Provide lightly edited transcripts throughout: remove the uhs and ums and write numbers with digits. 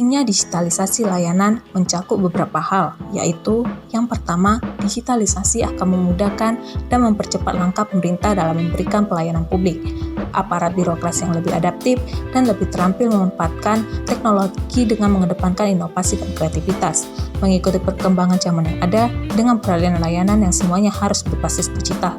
Pentingnya digitalisasi layanan mencakup beberapa hal, yaitu yang pertama, digitalisasi akan memudahkan dan mempercepat langkah pemerintah dalam memberikan pelayanan publik. Aparat birokrasi yang lebih adaptif dan lebih terampil memanfaatkan teknologi dengan mengedepankan inovasi dan kreativitas, mengikuti perkembangan zaman yang ada dengan peralihan layanan yang semuanya harus berbasis digital.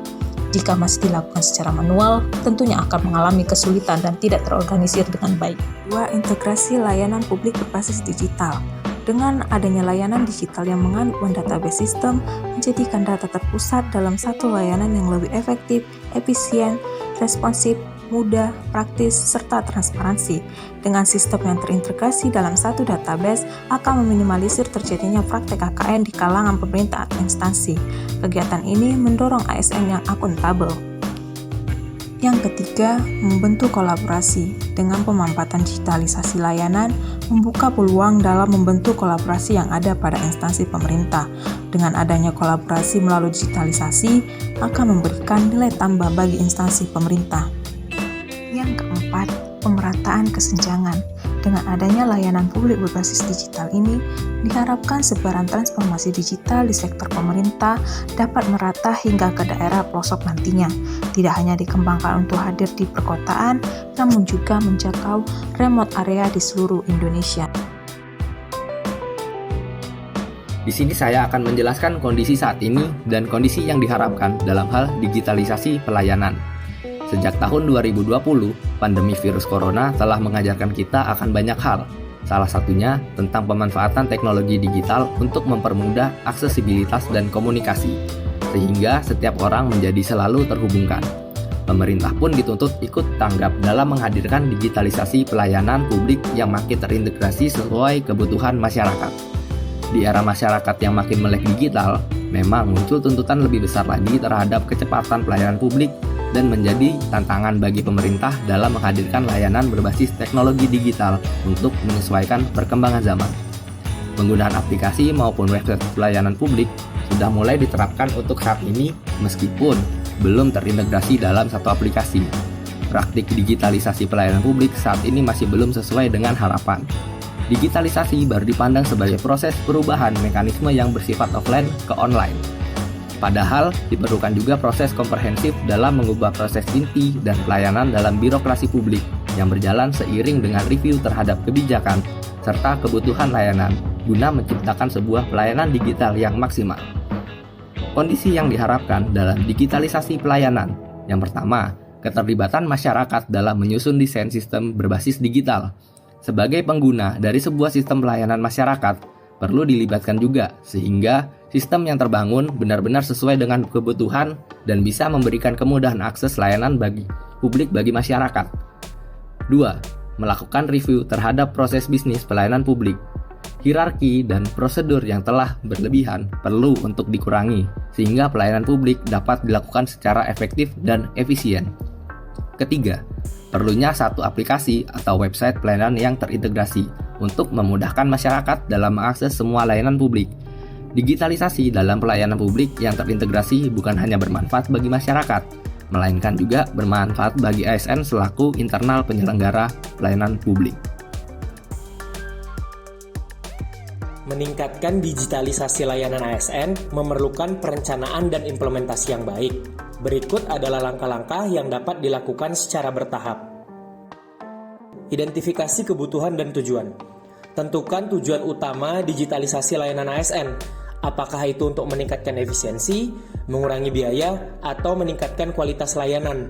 Jika masih dilakukan secara manual, tentunya akan mengalami kesulitan dan tidak terorganisir dengan baik. 2. Integrasi layanan publik berbasis digital. Dengan adanya layanan digital yang mengandung database sistem, menjadikan data terpusat dalam satu layanan yang lebih efektif, efisien, responsif, mudah, praktis, serta transparansi. Dengan sistem yang terintegrasi dalam satu database akan meminimalisir terjadinya praktek KKN di kalangan pemerintah atau instansi. Kegiatan ini mendorong ASN yang akuntabel. Yang ketiga, membentuk kolaborasi. Dengan pemanfaatan digitalisasi layanan, membuka peluang dalam membentuk kolaborasi yang ada pada instansi pemerintah. Dengan adanya kolaborasi melalui digitalisasi, akan memberikan nilai tambah bagi instansi pemerintah. Yang keempat, pemerataan kesenjangan. Dengan adanya layanan publik berbasis digital ini, diharapkan sebaran transformasi digital di sektor pemerintah dapat merata hingga ke daerah pelosok nantinya. Tidak hanya dikembangkan untuk hadir di perkotaan, namun juga menjangkau remote area di seluruh Indonesia. Di sini saya akan menjelaskan kondisi saat ini dan kondisi yang diharapkan dalam hal digitalisasi pelayanan. Sejak tahun 2020, pandemi virus corona telah mengajarkan kita akan banyak hal. Salah satunya tentang pemanfaatan teknologi digital untuk mempermudah aksesibilitas dan komunikasi, sehingga setiap orang menjadi selalu terhubungkan. Pemerintah pun dituntut ikut tanggap dalam menghadirkan digitalisasi pelayanan publik yang makin terintegrasi sesuai kebutuhan masyarakat. Di era masyarakat yang makin melek digital, memang muncul tuntutan lebih besar lagi terhadap kecepatan pelayanan publik dan menjadi tantangan bagi pemerintah dalam menghadirkan layanan berbasis teknologi digital untuk menyesuaikan perkembangan zaman. Penggunaan aplikasi maupun website pelayanan publik sudah mulai diterapkan untuk saat ini meskipun belum terintegrasi dalam satu aplikasi. Praktik digitalisasi pelayanan publik saat ini masih belum sesuai dengan harapan. Digitalisasi baru dipandang sebagai proses perubahan mekanisme yang bersifat offline ke online. Padahal, diperlukan juga proses komprehensif dalam mengubah proses inti dan pelayanan dalam birokrasi publik yang berjalan seiring dengan review terhadap kebijakan serta kebutuhan layanan guna menciptakan sebuah pelayanan digital yang maksimal. Kondisi yang diharapkan dalam digitalisasi pelayanan. Yang pertama, keterlibatan masyarakat dalam menyusun desain sistem berbasis digital. Sebagai pengguna dari sebuah sistem pelayanan masyarakat, perlu dilibatkan juga sehingga sistem yang terbangun benar-benar sesuai dengan kebutuhan dan bisa memberikan kemudahan akses layanan bagi publik bagi masyarakat. 2. Melakukan review terhadap proses bisnis pelayanan publik. Hierarki dan prosedur yang telah berlebihan perlu untuk dikurangi sehingga pelayanan publik dapat dilakukan secara efektif dan efisien. Ketiga, perlunya satu aplikasi atau website pelayanan yang terintegrasi untuk memudahkan masyarakat dalam mengakses semua layanan publik. Digitalisasi dalam pelayanan publik yang terintegrasi bukan hanya bermanfaat bagi masyarakat, melainkan juga bermanfaat bagi ASN selaku internal penyelenggara pelayanan publik. Meningkatkan digitalisasi layanan ASN memerlukan perencanaan dan implementasi yang baik. Berikut adalah langkah-langkah yang dapat dilakukan secara bertahap. Identifikasi kebutuhan dan tujuan. Tentukan tujuan utama digitalisasi layanan ASN. Apakah itu untuk meningkatkan efisiensi, mengurangi biaya, atau meningkatkan kualitas layanan?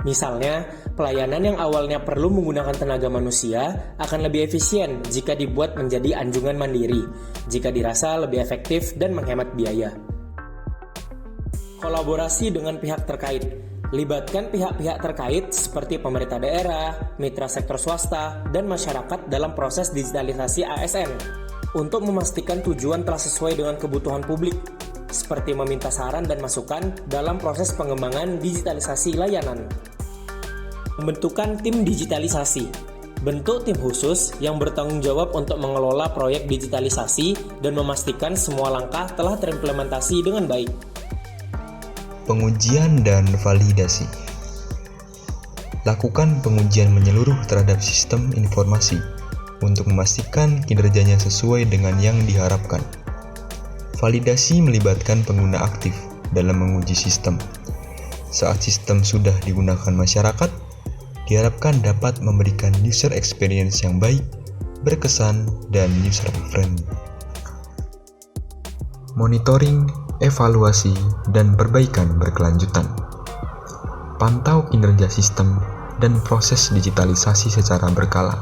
Misalnya, pelayanan yang awalnya perlu menggunakan tenaga manusia akan lebih efisien jika dibuat menjadi anjungan mandiri, jika dirasa lebih efektif dan menghemat biaya. Kolaborasi dengan pihak terkait. Libatkan pihak-pihak terkait seperti pemerintah daerah, mitra sektor swasta, dan masyarakat dalam proses digitalisasi ASN untuk memastikan tujuan telah sesuai dengan kebutuhan publik, seperti meminta saran dan masukan dalam proses pengembangan digitalisasi layanan. Pembentukan tim digitalisasi. Bentuk tim khusus yang bertanggung jawab untuk mengelola proyek digitalisasi dan memastikan semua langkah telah terimplementasi dengan baik. Pengujian dan validasi. Lakukan pengujian menyeluruh terhadap sistem informasi. untuk memastikan kinerjanya sesuai dengan yang diharapkan. Validasi melibatkan pengguna aktif dalam menguji sistem. Saat sistem sudah digunakan masyarakat, diharapkan dapat memberikan user experience yang baik, berkesan, dan user-friendly. Monitoring, evaluasi, dan perbaikan berkelanjutan. Pantau kinerja sistem dan proses digitalisasi secara berkala.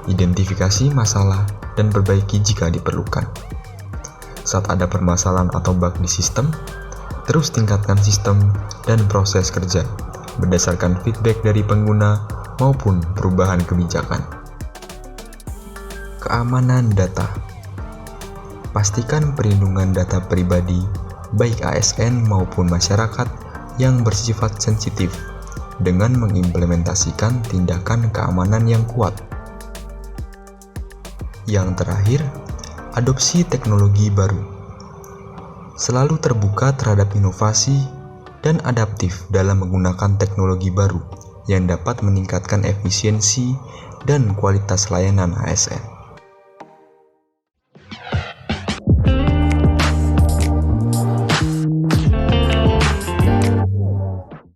Identifikasi masalah dan perbaiki jika diperlukan. Saat ada permasalahan atau bug di sistem, terus tingkatkan sistem dan proses kerja berdasarkan feedback dari pengguna maupun perubahan kebijakan. Keamanan data. Pastikan perlindungan data pribadi baik ASN maupun masyarakat yang bersifat sensitif dengan mengimplementasikan tindakan keamanan yang kuat. Yang terakhir, adopsi teknologi baru. Selalu terbuka terhadap inovasi dan adaptif dalam menggunakan teknologi baru yang dapat meningkatkan efisiensi dan kualitas layanan ASN.